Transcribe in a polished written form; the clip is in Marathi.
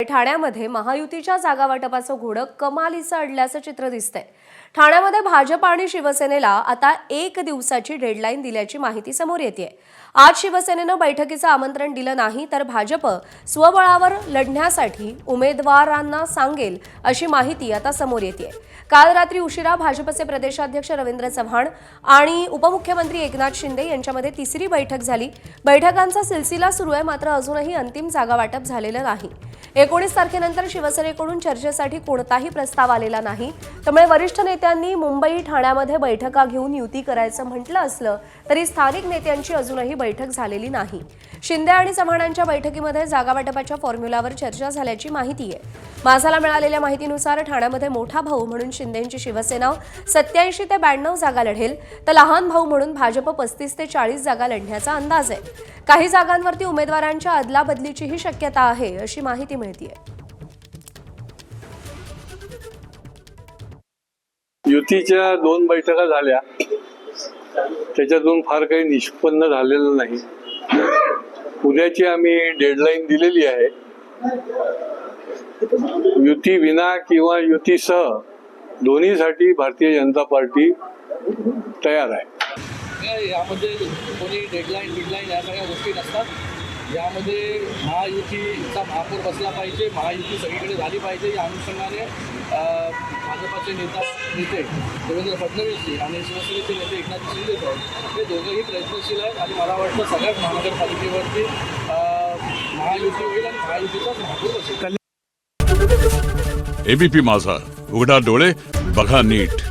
ठाण्यामध्ये महायुतीच्या जागा वाटपाचं घोडं कमालीचं अडल्याचं चित्र दिसतंय। ठाण्यामध्ये भाजप आणि शिवसेनेला आता 1 दिवसाची डेडलाईन दिल्याची माहिती समोर येतेय। आज शिवसेनेनं बैठकीचं आमंत्रण दिलं नाही तर भाजप स्वबळावर लढण्यासाठी उमेदवारांना सांगेल अशी माहिती आता समोर येतेय। काल रात्री उशिरा भाजपचे प्रदेशाध्यक्ष रवींद्र चव्हाण आणि उपमुख्यमंत्री एकनाथ शिंदे यांच्यामध्ये तिसरी बैठक झाली। बैठकांचा सिलसिला सुरू आहे, मात्र अजूनही अंतिम जागा वाटप झालेलं नाही। 19 तारखेनंतर शिवसेनेकडून चर्चेसाठी कोणताही प्रस्ताव आलेला नाही। त्यामुळे वरिष्ठ नेत्यांनी मुंबई ठाण्यामध्ये बैठका घेऊन युती करायचं म्हटलं असलं तरी स्थानिक नेत्यांची अजूनही बैठक झालेली नाही। शिंदे आणि चव्हाणांच्या बैठकीमध्ये जागा वाटपाच्या फॉर्म्युलावर चर्चा झाल्याची माहिती आहे। माझाला मिळालेल्या माहितीनुसार ठाण्यामध्ये मोठा भाऊ म्हणून शिंदेंची शिवसेना 87 ते 92 जागा लढेल, तर लहान भाऊ म्हणून भाजप 35 ते 40 जागा लढण्याचा अंदाज आहे। काही जागांवरती उमेदवारांच्या अदलाबदलीचीही शक्यता आहे अशी माहिती मिळतेय। युतीच्या 2 बैठका झाल्या, त्याच्यातून फार काही निष्पन्न झालेलं नाही। उद्याची आम्ही डेडलाईन दिलेली आहे। युती विना किंवा युतीसह दोन्हीसाठी भारतीय जनता पार्टी तयार आहे। यामध्ये कोणी डेडलाईन या सगळ्या गोष्टी नसतात। यामध्ये महायुतीचा महापौर बसला पाहिजे, महायुती सगळीकडे झाली पाहिजे या अनुषंगाने भाजपाचे नेते देवेंद्र फडणवीसजी आणि शिवसेनेचे नेते एकनाथ शिंदे हे दोघंही प्रयत्नशील आहेत आणि मला वाटतं सगळ्याच महानगरपालिकेवरती महायुती होईल आणि महायुतीचाच महापौर बसेल। एबीपी माझा, उघडा डोळे बघा नीट।